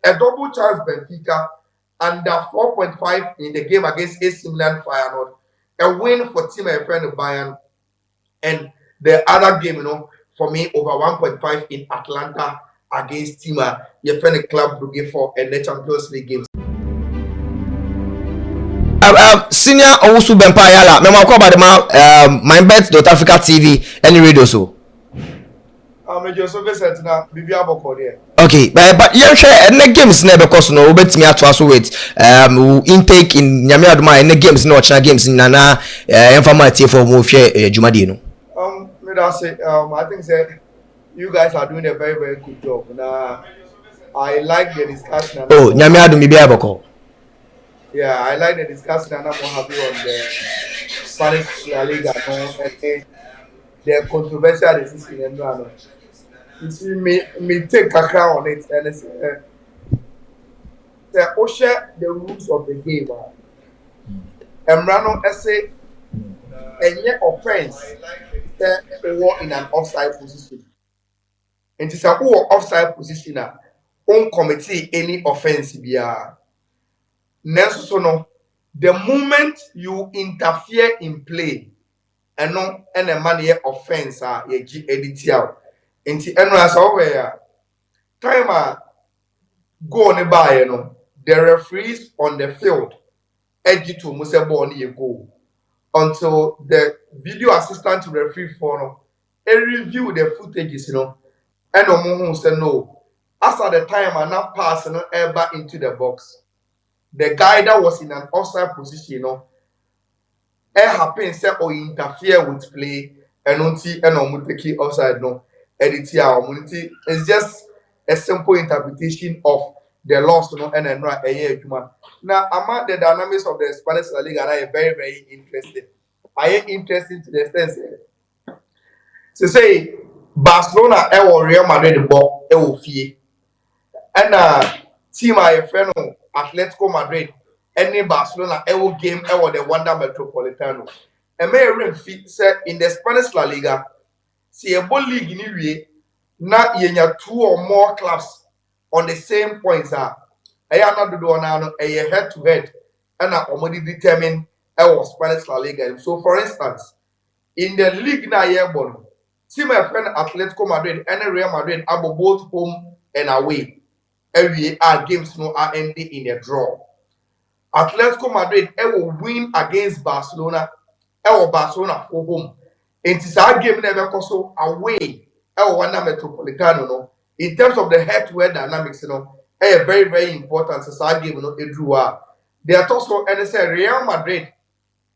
a double chance Benfica under 4.5 in the game against AC Milan Feyenoord, a win for team my friend Bayern, and the other game, for me over 1.5 in Atlanta against team your friend Club Brugge for and the Champions League games. Senior Owusu Bempa Ayala, memo akwa ba de ma MYBET.AFRICA TV any radio so. I'm just so visit na bibi aboko there. Okay, but you share any games na because no obetimi ato aso with intake in nyame adoma any games na ochina games na informative for mo hwe adwumade no. Me that say I think say you guys are doing a very very good job. Now I like the discussion. Oh, nyame adoma bibi aboko. Yeah, I like the discussion and I'm happy on the Spanish La Liga and the controversial decision. You see, me take account on it and it's the rules of the game. Emrano essay any offense or in an offside position. And it's a offside position. On committee any offense be Next, so no, the moment you interfere in play, and no, and a money offense, ye edit out. Into as over time, go on by, the referees on the field, edge to Musebo on your goal until the video assistant to referee for review the footages, and no say no. As at the time, I not pass ever into the box. The guy that was in an offside position, it happens or interfere with play and take offside it's just a simple interpretation of the laws, and then now among the dynamics of the Spanish La Liga are very very interesting. Interesting to the extent to say Barcelona or Real Madrid the ball fee and team I friend Atletico Madrid, any Barcelona, every game, ever the Wanda Metropolitano. And may ring fit said in the Spanish La Liga, see a ball league in Italy, now you two or more clubs on the same points. I am not doing a head to head, and I already determined our Spanish La Liga. So, for instance, in the league now, team my friend Atletico Madrid and Real Madrid are both home and away. Every games are ending in a draw. Atletico Madrid will win against Barcelona. Barcelona for home. And it's our game never so away. Wanda Metropolitano. In terms of the head-to-head dynamics, very very important. It's our game, it drew. They are also and they say Real Madrid.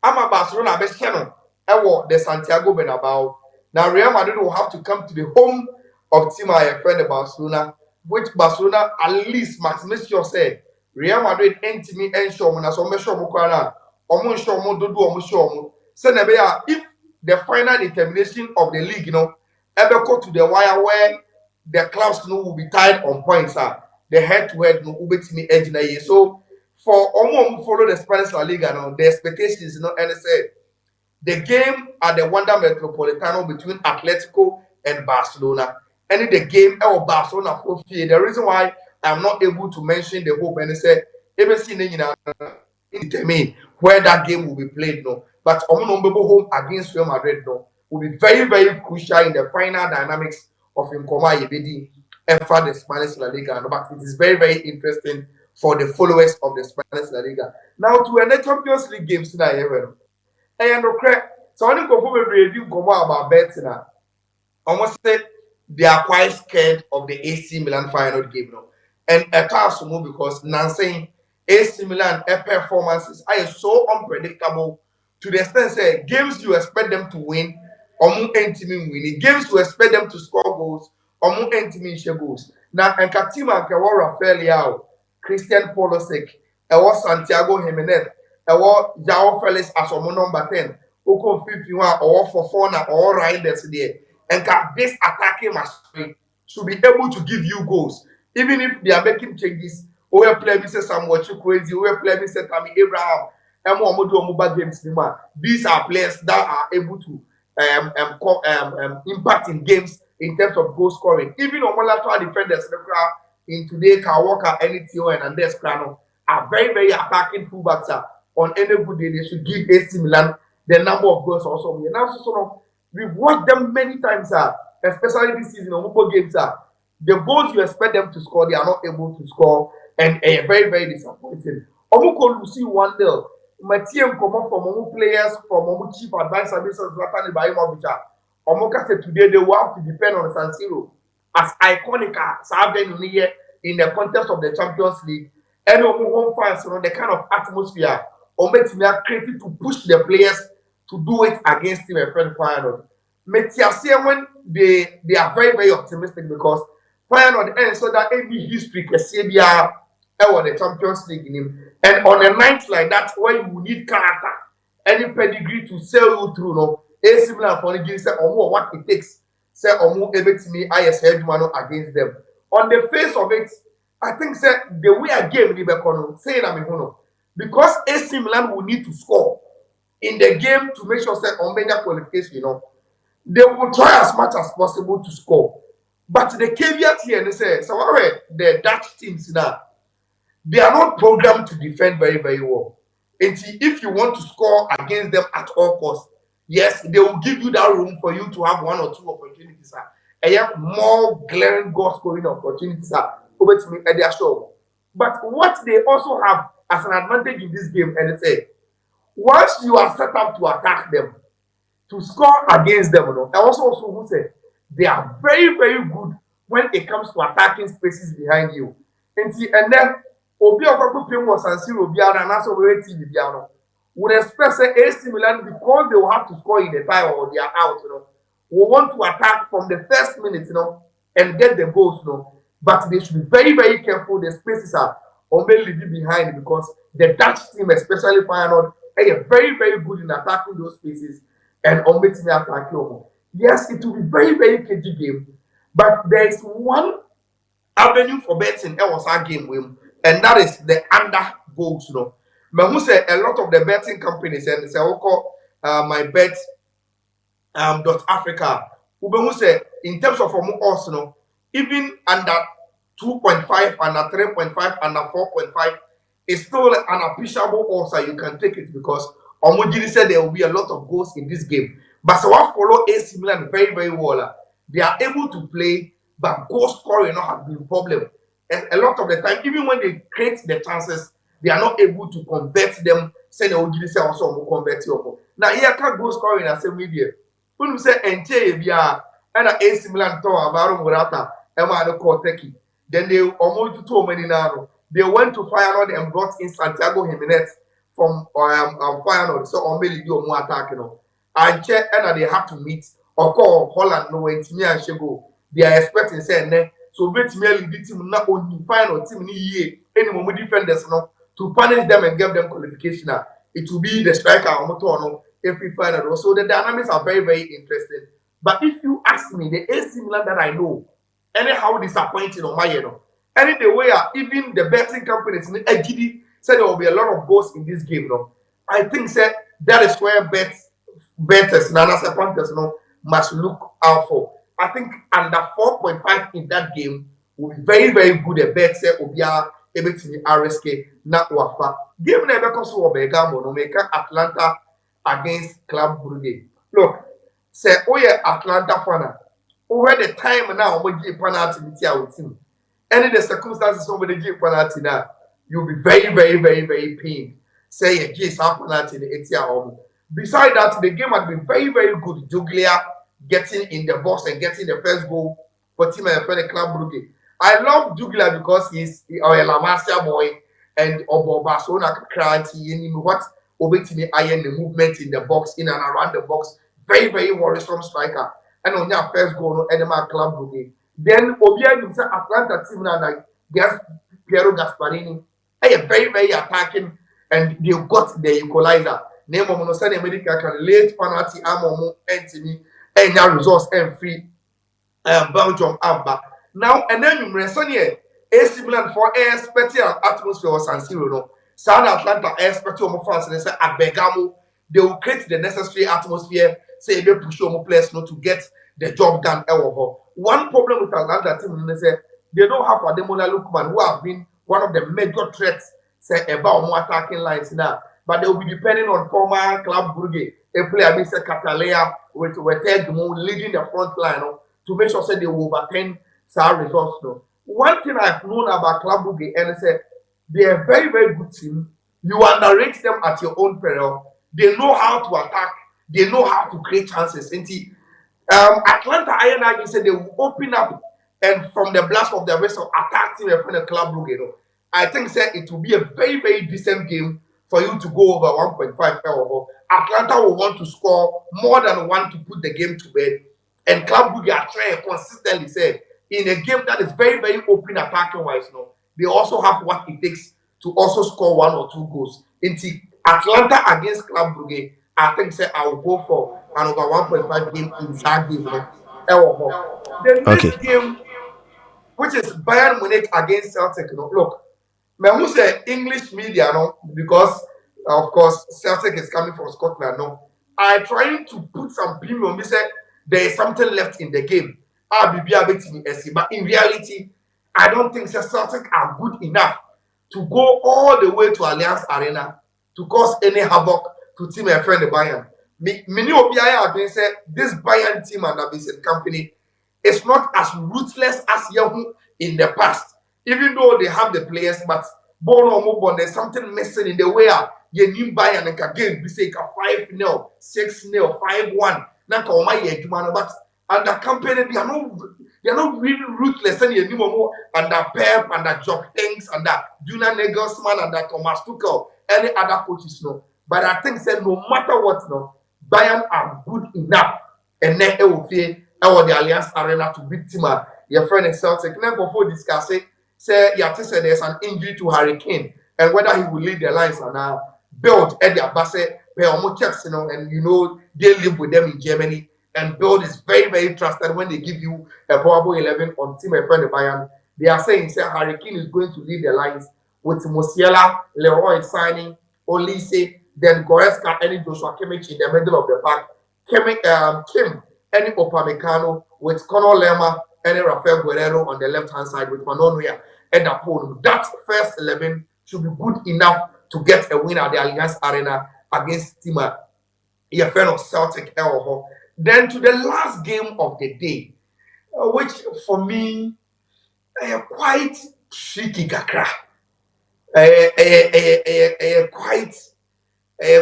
I'm a Barcelona best channel. The Santiago Bernabeu. Now Real Madrid will have to come to the home of team I friend Barcelona. Which Barcelona at least Maximus said Real Madrid me and show na so me show mo kwana omo show mo dodo omo show mo say na be if the final determination of the league ever go to the wire where the clubs will be tied on points the head to head ubetimi edge na ye. So for omo follow the Spanish La Liga the expectations and say the game at the Wanda Metropolitano between Atletico and Barcelona. And the game Barcelona for fear. The reason why I'm not able to mention the hope and say determine where that game will be played, but home against Real Madrid will be very, very crucial in the final dynamics of Nkoma Yebedi and for the Spanish La Liga. But it is very, very interesting for the followers of the Spanish La Liga. Now to the Champions League games in the and so I think about bets now. Almost say they are quite scared of the AC Milan final game and a task to move because Nancy AC Milan performances are so unpredictable to the extent say games you expect them to win winning games you expect them to score goals share goals. Now and Katima Rafael Leao, Christian Pulisic, Santiago Jimenez, João Felix as number 10, Oko 51 or for 4 or Reinders there. And this attacking machine should be able to give you goals. Even if they are making changes, we play Mr. Samuel Chukwueze, we play Mr. Tammy Abraham, these are players that are able to impact in games in terms of goal scoring. Even on lateral defenders, in today Kyle Walker, anything and this Crano are very, very attacking fullbacks on any good day. They should give AC Milan the number of goals also. And also sort of we've watched them many times, especially this season on football games. The goals you expect them to score, they are not able to score, and very, very disappointing. Omuko Lucy 1-0. My team come up from Omu players, from Omu chief advisor, Mr. Zlatan Ibrahimovic. Omuka said today they will have to depend on San Siro as iconic as in the context of the Champions League. And Omu home fans, the kind of atmosphere Omu created to push the players to do it against him and friend final. Metiasia when they are very, very optimistic because final end so that any history can say they are the Champions League in him. And on a night like that, where you need character, any pedigree to sell you through, no, a similar for the say what it takes, say able to me ISL Mano against them. On the face of it, I think say the way I gave the saying because AC Milan will need to score in the game to make sure say Omega qualification, they will try as much as possible to score. But the caveat here, they say, so the Dutch teams now, they are not programmed to defend very, very well. And see, if you want to score against them at all costs, yes, they will give you that room for you to have one or two opportunities. And you have more glaring goal scoring opportunities over to me at their show. But what they also have as an advantage in this game, and they say, once you are set up to attack them, to score against them, and also who say they are very, very good when it comes to attacking spaces behind you. And then Obi Okoko was San Siro Biara and also TV Biara. Would expect say AC Milan because they will have to score in the time or they are out, will want to attack from the first minute, and get the goals, But they should be very, very careful. The spaces are only behind because the Dutch team, especially Feyenoord, are very, very good in attacking those spaces and ultimately attack you. Yes, it will be very, very cagey game, but there is one avenue for betting it was our game win, and that is the under goals, But who say a lot of the betting companies and say MYBET .Africa, who say in terms of us, even under 2.5, under 3.5, under 4.5, it's still an appreciable also. You can take it because Omojiri said there will be a lot of goals in this game. But so I follow AC Milan very, very well. They are able to play, but goal scoring has been a problem. A lot of the time, even when they create the chances, they are not able to convert them. Say the Omojiri say also convert you. Now here can goal scoring as a media. When you say NJ Bia and AC Milan to Alvaro Morata, Emma the Corteki, then they almost too many now. They went to Feyenoord and brought in Santiago Jimenez from Feyenoord. So only do more attack, And check and they have to meet or call Holland no when Timmy and Shego. They are expecting say so bet me lead the team not only Feyenoord team ni any more defenders to punish them and give them qualification. It will be the striker or motor every Feyenoord. So the dynamics are very, very interesting. But if you ask me, the AC Milan that I know, anyhow disappointing on my any the way even the betting companies in Egidi said there will be a lot of goals in this game. I think that is where betters Nana Panthers must look out for. I think under 4.5 in that game will be very, very good. A bet say Obia able to RSK not wafa. Game never comes to Obegamo no make Atlanta against Club Brugge. Look, say Atlanta fan. Over the time now, we give penalty with him. Any the circumstances over the give penalty now, you'll be very, very, very, very pained. Say a give penalty in the 80. Besides that, the game has been very, very good. Juglia getting in the box and getting the first goal for team and for the Club Brugge. I love Juglia because he's a La Masia boy and Obo Barcelona Kranti and what Obetini iron the movement in the box, in and around the box. Very, very worrisome striker. And on your first goal, no Edema Club Brugge. Then Obia himself Atlanta team now like Piero Gasparini. They very, very attacking and they got the equalizer. Name of Monosani America can late penalty Amomo Anthony and now results and free Belgium Abba. Now and then you Resonier AC Milan for air special atmosphere or San Siro. No, South Atlanta air special fans and they say at Bergamo they will create the necessary atmosphere. Say they push more players to get the job done. One problem with Atlanta team is they don't have Ademola Lookman, who have been one of the major threats, say, about more attacking lines now. But they will be depending on former Club Brugge, a player, Mr. Catalea, with leading the front line, to make sure say they will overturn some results. No. One thing I've known about Club Brugge and say they are a very, very good team. You underrate them at your own peril. They know how to attack. They know how to create chances. Atlanta Iron said they will open up and from the blast of the whistle attack team in front of Club Brugge. I think said it will be a very, very decent game for you to go over 1.5 hour. Atlanta will want to score more than one to put the game to bed. And Club Brugge are trying consistently say in a game that is very, very open attacking wise, they also have what it takes to also score one or two goals. Into Atlanta against Club Brugge, I think say I will go for an over 1.5 game in that game. The Okay. next game, which is Bayern Munich against Celtic, look, me who say English media, because of course Celtic is coming from Scotland, I trying to put some premium. Me say there is something left in the game. But in reality, I don't think Celtic are good enough to go all the way to Allianz Arena to cause any havoc to team and friend the Bayern. Many of you are say this Bayern team and Vincent company is not as ruthless as Yahoo in the past. Even though they have the players, but there's something missing in the way you new Bayern and game we say 5-0, 6-0, 5-1. But and the company they are not really ruthless anymore under Pep, under Jock Hanks, under Julian Nagelsmann, under Thomas Tuchel, any other coaches But I think say no matter what Bayern are good enough and then it will feel the Allianz Arena to beat team your friend is Celtic. Now before discussing say say there's an injury to Harry Kane and whether he will lead the lines and now build Eddie Abase, pay almost checks, and they live with them in Germany. And Build is very, very trusted when they give you a probable 11 on team and friend of Bayern. They are saying, say, Harry Kane is going to lead the lines with Musiala, Leroy signing, Olise, then Goretzka, and Joshua Kimmich in the middle of the pack. Kim, and Upamecano, with Conor Lemma, and Rafael Guerrero on the left-hand side with Manonia and Apollo. That first 11 should be good enough to get a win at the Allianz Arena against Tima, your friend of Celtic. Then to the last game of the day, which for me, quite tricky kakra.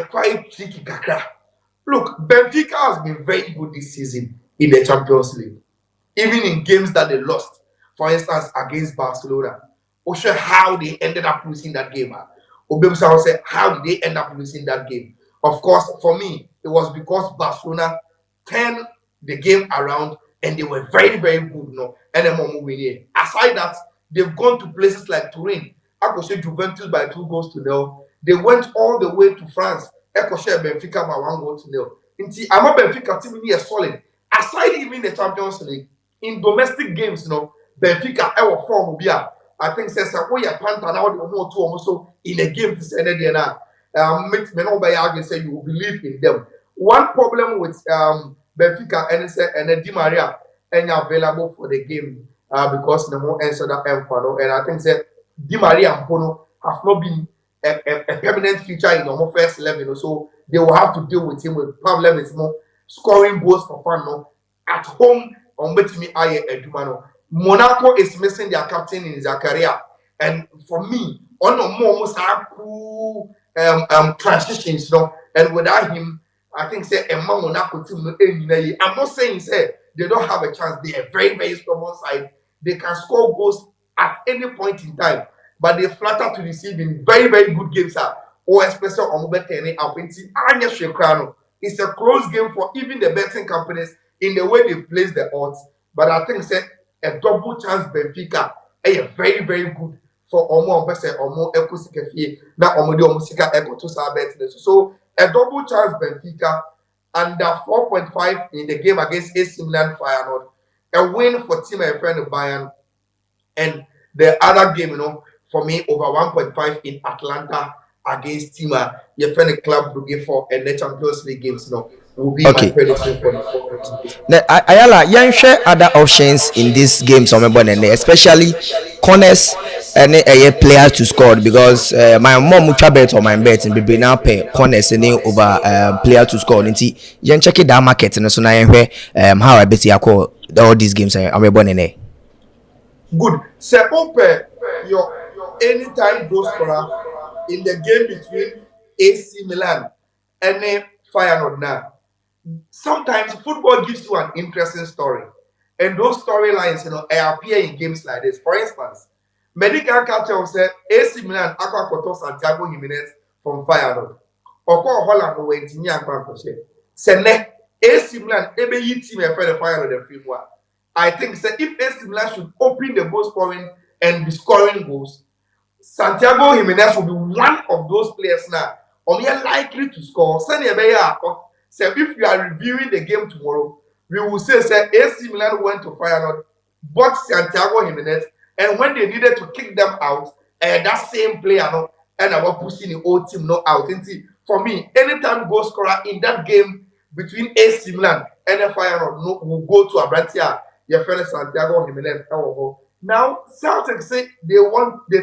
Quite tricky kakra. Look, Benfica has been very good this season in the Champions League, even in games that they lost. For instance, against Barcelona. Osha, how they ended up losing that game. Obemsa said, how did they end up losing that game? Of course, for me, it was because Barcelona turned the game around and they were very, very good. And then winning. Aside that, they've gone to places like Turin. I could say Juventus by 2-0. They went all the way to France. I could say Benfica by 1-0. I'm a Benfica team here solid. Aside even the Champions League, in domestic games, Benfica ever form Ubia. I think says your Panther now the more two almost in a game to say that makes me know by arguing say you believe in them. One problem with Benfica and Di Maria and available for the game because the more answer that and I think that Di Maria and Bono have not been a permanent feature in the first 11, so they will have to deal with him with problems more scoring goals for fun at home on Betimi Aye Edumano. Monaco is missing their captain in Zakaria, and for me, on more almost cool transitions, and without him, I think say a Monaco team. I'm not saying say they don't have a chance. They are very, very strong side. They can score goals at any point in time, but they flatter to receive in very, very good games. Or especially on betting Anya Shekrano. It's a close game for even the betting companies in the way they place the odds. But I think say a double chance Benfica is very, very good for Omo Bese Omo Ekosika na Omo de Omusika Eko to Sabet. So a double chance Benfica under 4.5 in the game against AC Milan Feyenoord. A win for team and friend Bayern. And the other game, for me, over 1.5 in Atlanta against Tima, your friend Club Brugge for and the Champions League games. will be my Okay. prediction for the fourth games. Now, Ayala, share other options in these games on my body, especially corners and players to score because my mom will bet on my bet and be now pay corners and over player to score. And see, you check it down market and so now how I bet you call all these games on my body. Good. So open your anytime goal scorer in the game between AC Milan and Feyenoord now. Sometimes football gives you an interesting story. And those storylines, appear in games like this. For instance, medical culture said AC Milan Aqua Koto Santiago Jimenez from Feyenoord. Oko Holland no went in Yankwan Koshe. Sene AC Milan ebe yi team a friend of Feyenoord the film one. I think say if AC Milan should open the goal scoring and be scoring goals, Santiago Jimenez will be one of those players now. We are likely to score. Send so if you are reviewing the game tomorrow, we will say AC Milan went to Feyenoord, bought Santiago Jimenez, and when they needed to kick them out, that same player no, and I was pushing the whole team no out. And see, for me, anytime goal scorer in that game between AC Milan and the Feyenoord no, will go to Abrantia, your friend Santiago Jimenez. Now, Celtics say they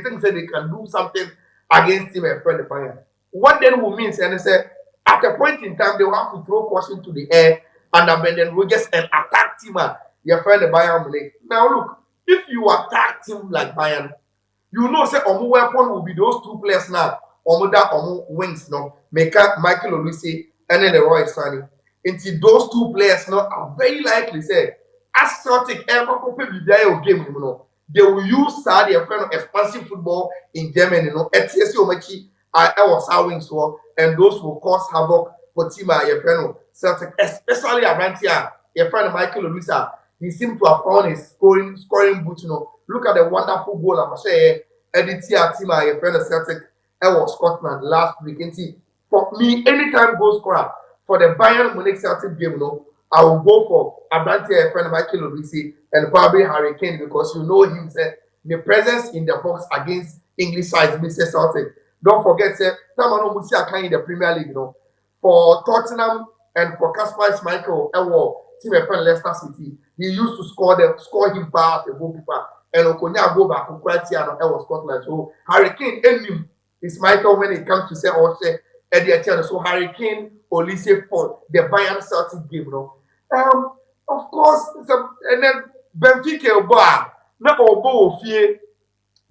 think that they can do something against him and friend Bayern. What then will mean, and they say, at a point in time, they will have to throw caution to the air and abandon Rogers and attack him, your friend Bayern Munich. Now, look, if you attack him like Bayern, you know, say, Omu weapon will be those two players now. Omu that Omu wings, no, Michael Olise and then the Roy Sani. Until those two players now are very likely, say, as Celtic ever copy with their game, they will use their kind of expansive football in Germany, ETS Omachi, I was having so, and those will cause havoc for Tima, your friend Celtic, especially Arantia, your friend Michael Olisa. He seemed to have found his scoring boot, Look at the wonderful goal I'm saying, Editia Tima, your friend Celtic, was Scotland last week. And see, for me, anytime goal scorer for the Bayern Munich Celtic game, I will go for Abrantia, friend Michael Olise, and probably Harry Kane because you know him, the presence in the box against English sides, Mr. Celtic. Don't forget, Tamano Musiaka in the Premier League, for Tottenham and for Kasper Schmeichel, team a friend Leicester City. He used to score him past the goalkeeper, and Okonya go back to Croatia and Scotland. So Harry Kane and him is Michael when it comes to say Eddie. So Harry Kane, Olise for the Bayern Celtic game, of course, and then Benfica bar, not Obo Fie,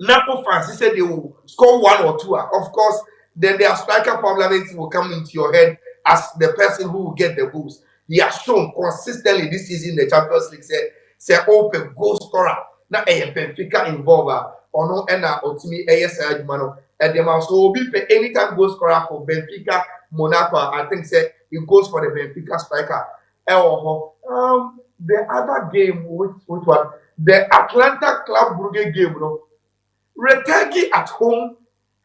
Napo fans said they will score one or two. Of course, then their striker problems will come into your head as the person who will get the goals. He has shown consistently this season the Champions League say open goal scorer. Now a Benfica involved or no and ultimately ASI Jumano at the mouse. So be anytime goal scorer for Benfica, Monaco. I think say it goes for the Benfica striker. The other game, which one? The Atlanta Club Brugge game, Retegi at home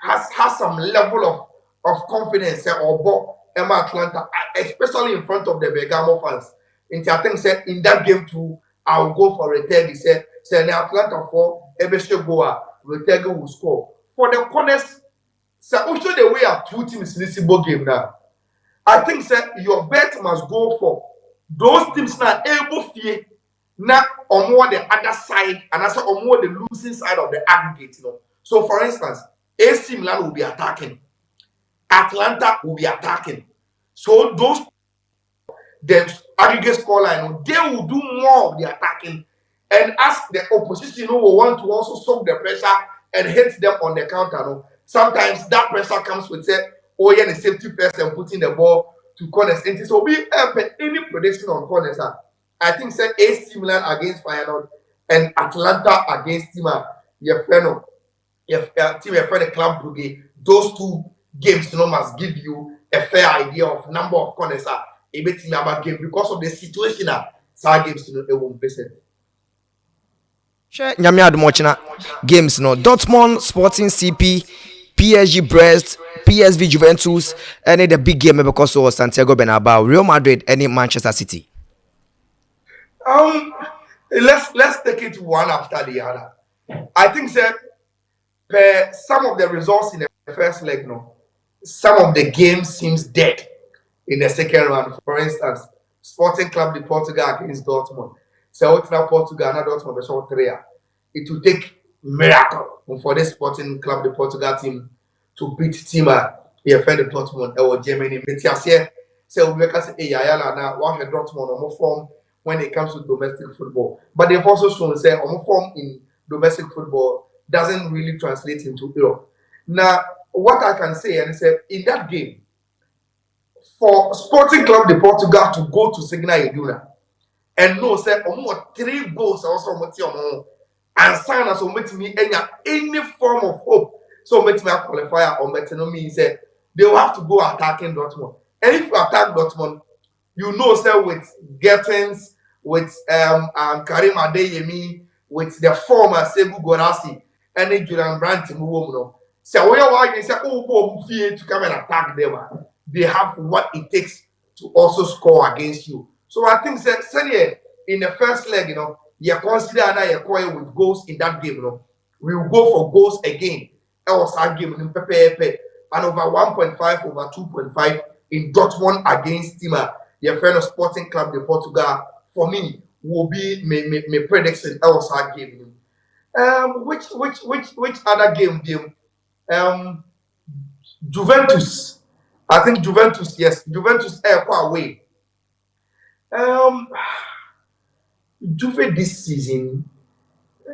has some level of confidence or Emma Atlanta, especially in front of the Bergamo fans. I think in that game too, I'll go for Retegi. Say the Atlanta for Ebeshe Goa, Retegi will score. For the corners, also the way our two teams in this game now. I think your bet must go for those teams now able fear now on more the other side and also on more the losing side of the aggregate. So for instance, AC Milan will be attacking, Atlanta will be attacking. So those the aggregate scoreline, they will do more of the attacking, and as the opposition will want to also soak the pressure and hit them on the counter. Sometimes that pressure comes with the safety first and putting the ball to corners. And so we have any prediction on corners. I think AC Milan against Feyenoord and Atlanta against Tima, your friend, your friend Club Brugge. Those two games must give you a fair idea of number of corners a bit in our game because of the situation that games it won't visit. Share Nyame Adumochina games Dortmund, Sporting CP, PSG Brest, PSV Juventus, and the big game because of Santiago Bernabeu, Real Madrid, and Manchester City. Let's take it one after the other. I think some of the results in the first leg, some of the game seems dead. in the second round. For instance, Sporting Club de Portugal against Dortmund. So what's now Portugal, not Dortmund, but short three. It will take miracle for this Sporting Club de Portugal team to beat team yeah, friend of Dortmund or Germany. Metiasie, so we can say, hey, Ayala now, what had Dortmund on form when it comes to domestic football. But they've also shown say on form in domestic football doesn't really translate into Europe. Now, what I can say and say in that game, for Sporting Club de Portugal to go to Signal Iduna and know say three goals also and sign as any form of hope. So make me a qualifier or no means say they will have to go attacking Dortmund. And if you attack Dortmund, you know, say with Gettins, with Karim Adeyemi, with the former Sebu Gorasi, and then Julian Brandt, no. So why you say, oh, to come and attack them, they have what it takes to also score against you. So I think say in the first leg, you consider that you acquire with goals in that game, we will go for goals again. Else our game in Pepe and over 1.5 over 2.5 in Dortmund against Tima, your friend of Sporting Club de Portugal. For me, will be my prediction. Else our game. Which other game? Juventus. I think Juventus. Yes, Juventus air far away. Juve this season,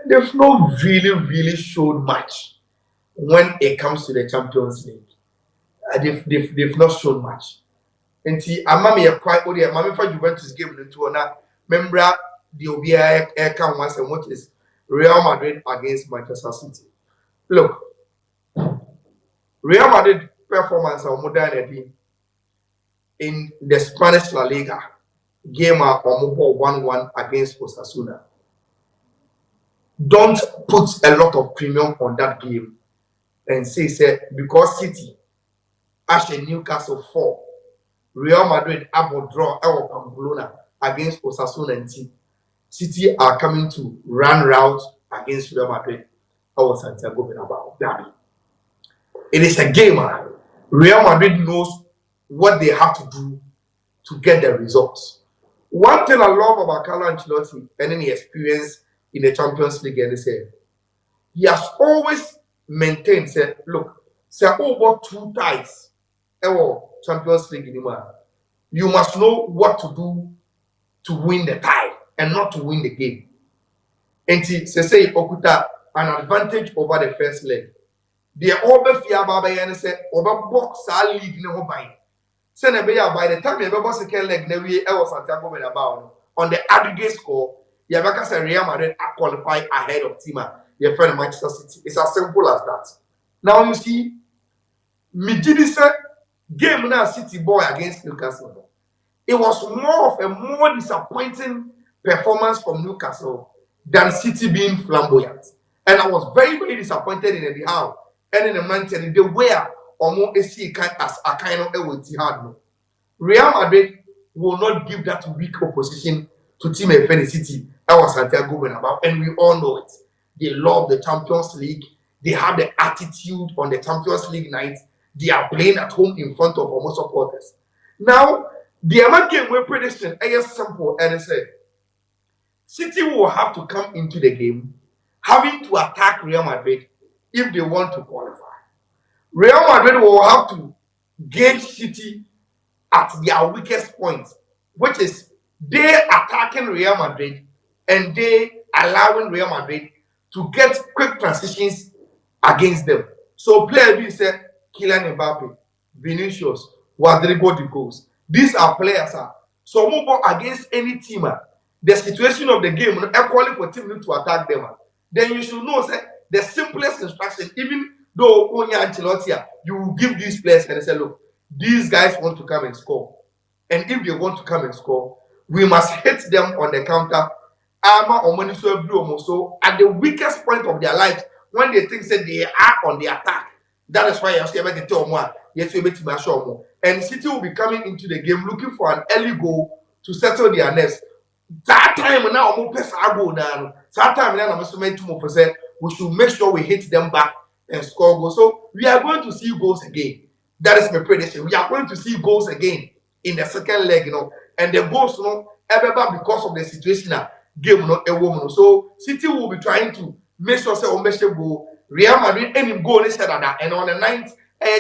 they've not really showed much when it comes to the Champions League. They've not shown much. And see, I'm quite old. I'm for Juventus game into another. Remember the OBI air count once and what is Real Madrid against Manchester City. Look, Real Madrid performance of modernity in the Spanish La Liga game are 1-1 against Osasuna. Don't put a lot of premium on that game and say because City actually Newcastle 4, Real Madrid have a draw out of Pamplona against Osasuna and City are coming to run route against Real Madrid. Our Santiago Bernabeu. It is a game. Real Madrid knows what they have to do to get the results. One thing I love about Carlo Ancelotti and any experience in the Champions League, and he has always maintained, look, over 2 ties, Champions League anymore. You must know what to do to win the tie and not to win the game. And say Okuta an advantage over the first leg. They over fear Baba and say over box our league no by. Send by the time you ever second leg, never was Santiago Bernabeu on the aggregate score. You have a Real Madrid qualify ahead of Tima, your friend Manchester City. It's as simple as that. Now you see, Mijidi said game now City boy against Newcastle. It was more of a disappointing performance from Newcastle than City being flamboyant. And I was very disappointed in the how and in the mentality the where almost as a kind of a Real Madrid will not give that weak opposition to Team FN City. That was Santiago Bernabeu, and we all know it. They love the Champions League. They have the attitude on the Champions League night. They are playing at home in front of almost supporters. Now, the amount game we're prediction is simple, and it's City will have to come into the game having to attack Real Madrid if they want to qualify. Real Madrid will have to gauge City at their weakest point, which is they attacking Real Madrid and they allowing Real Madrid to get quick transitions against them. So players being said Kylian Mbappe, Vinicius, Rodrigo de goals. These are players so move against any team. The situation of the game equally for team to attack them. Then you should know the simplest instruction, even though only Ancelotti, you will give these players and say, look, these guys want to come and score. And if they want to come and score, we must hit them on the counter. So at the weakest point of their lives, when they think that they are on the attack, that is why you have to tell more. Yes, we to show more. And City will be coming into the game looking for an early goal to settle their nerves. That time now, go down. That time now, we should make sure we hit them back and score goals. So we are going to see goals again. That is my prediction. We are going to see goals again. in the second leg, and the goals, ever because of the situation game, a woman. So City will be trying to make sure say goal. Real Madrid any goal is that, and on the ninth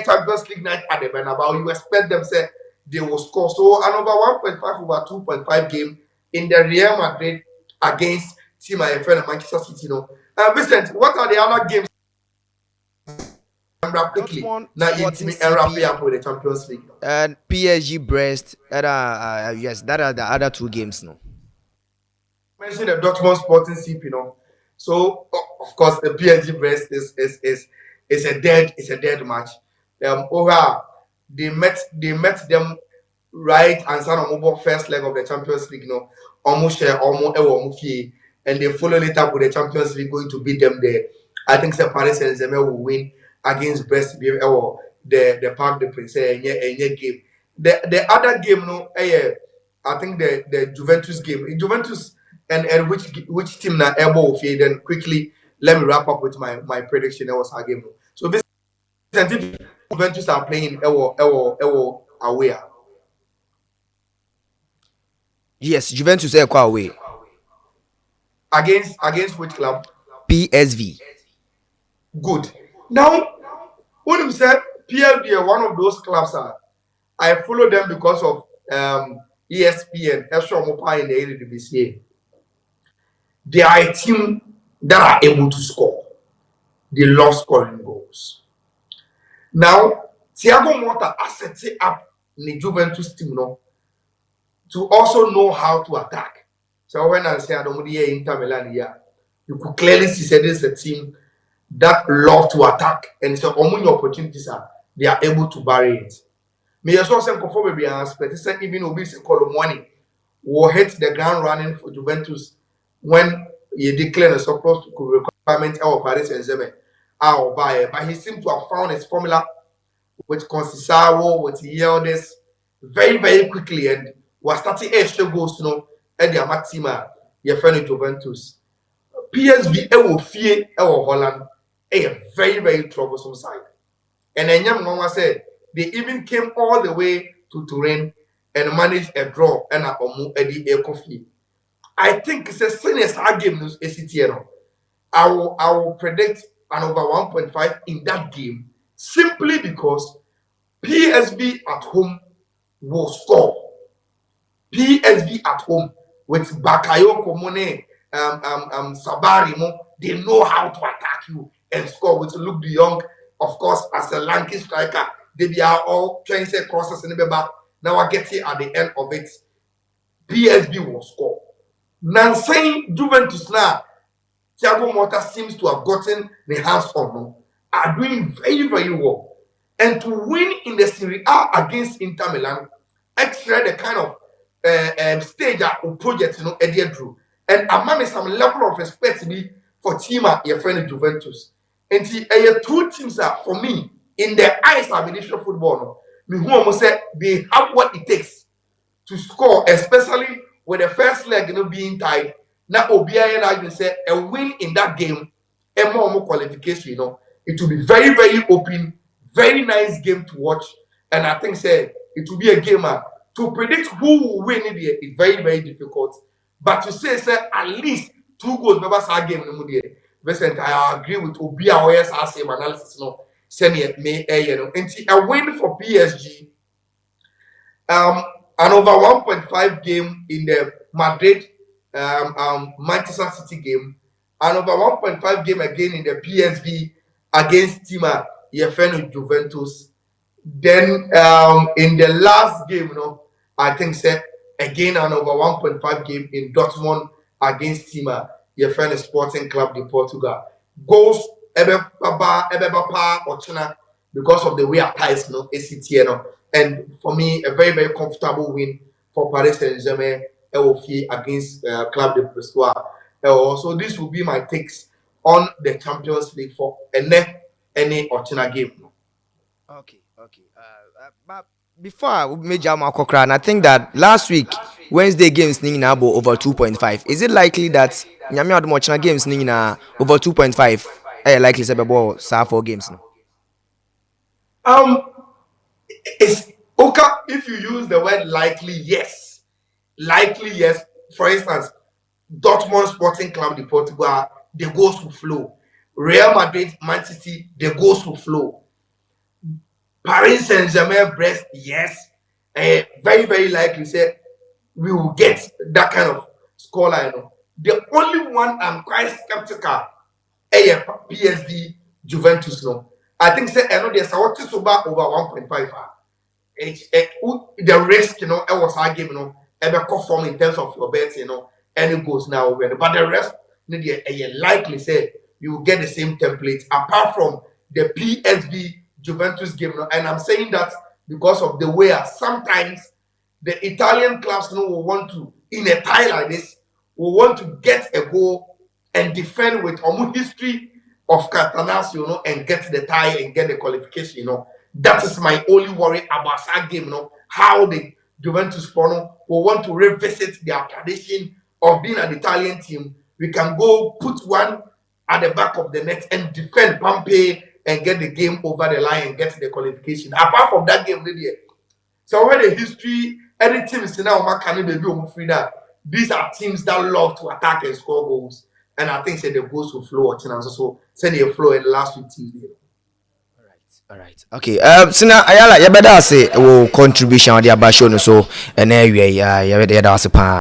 Champions League night at the Bernabeu, you expect them say they will score. So an over 1.5 over 2.5 game in the Real Madrid against team I friend Manchester City. Vincent, what are the other games? Quickly Dortmund now you Sporting wrap CP up with the Champions League. and PSG Brest. Yes, that are the other two games. No. Mention the Dortmund Sporting CP, So of course the PSG Brest is a dead match. Over they met them right and son of first leg of the Champions League, almost share almost and they follow it up with the Champions League going to beat them there. I think the Paris Saint-Germain will win against Brest or the Parc de Prince game. The other game, I think the Juventus game. Juventus and which team na able of then quickly let me wrap up with my prediction. That was our game. So this Juventus are playing Ewo away. Yes, Juventus are quite away. Against which club? PSV. Good. Now, when you said PLD are one of those clubs, I follow them because of ESPN, Extra Mopa in the Eredivisie. They are a team that are able to score. They love scoring goals. Now, Thiago Motta has set up the Juventus team to also know how to attack. So when I say I don't hear Inter Milan here, you could clearly see that this is a team that love to attack, and so among your opportunities they are able to bury it. Me as well say conform be an aspect. Say even Obisi Colomwani will hit the ground running for Juventus when he declared a surplus requirement of Paris Saint-Germain. But he seemed to have found his formula with Conceição, with Yildiz very, very quickly and was starting extra goals, at the Amatima, your friend Juventus. PSV, will fear Holland, a very, very troublesome side. And then Mama said they even came all the way to Turin and managed a draw and a Omu Eddie Coffee. I think it's a serious game ACTN. I will predict an over 1.5 in that game simply because PSV at home will score. PSV at home with Bakayoko Mone, Sabari, they know how to attack you and score with Luke de Jong, of course, as a lanky striker. They are all trying to say crosses in the back. Now I get here at the end of it. PSV will score. Now saying Juventus now, Thiago Motta seems to have gotten the hands on them, are doing very, very well. And to win in the Serie A against Inter Milan, extra the kind of stage or project, Eddie Drew. And among some level of respect for team your friend Juventus. And two teams are for me in the eyes of initial football. Me who almost say they have what it takes to score, especially with the first leg being tied. Now Obiya and I say a win in that game, a more qualification, it will be very, very open, very nice game to watch. And I think say it will be a game to predict who will win it is very, very difficult. But to say at least 2 goals members are game no there. Vincent, I agree with Obiya Oyes as same analysis, send it me a win for PSG. An over 1.5 game in the Madrid Manchester City game, and over 1.5 game again in the PSV against Tima Yefeno Juventus. Then in the last game, I think said again an over 1.5 game in Dortmund against Tima Yefeno Sporting Club de Portugal. Goals Ebeba or China because of the way I ties ACT, and for me a very, very comfortable win for Paris Saint-Germain against Club de Brugge. So this will be my takes on the Champions League for any Ochina game. Okay. But before we made Jama Kokra, and I think that last week Wednesday games ning na over 2.5. Is it likely that Nyami Adumochina games ning na over 2.5? Likely say bebo 4 games no. It's Okay, if you use the word likely, yes. Likely, yes. For instance, Dortmund Sporting Club de Portugal, the goals will flow. Real Madrid, Man City, the goals will flow. Paris Saint-Germain, Brest, yes. Very, very likely say we will get that kind of scoreline. No? The only one I'm quite skeptical is PSG Juventus. No, I think say I know there's a what is over 1.5. The risk, it was our game, ever perform in terms of your bets, any goes now over. But the rest, likely say you will get the same template apart from the PSV Juventus game. And I'm saying that because of the way sometimes the Italian clubs will want to, in a tie like this, will want to get a goal and defend with almost history of Catanaccio, and get the tie and get the qualification, That is my only worry about that game, how the Juventus will want to revisit their tradition of being an Italian team. We can go put one at the back of the net and defend Pompey and get the game over the line and get the qualification. Apart from that game, so when the history, any teams now can be free that these are teams that love to attack and score goals. And I think say the goals will flow and so send the flow in the last 15 days. All right. Okay. So now Ayala, you better say contribution on the abasho no so and yeah, you better say pa.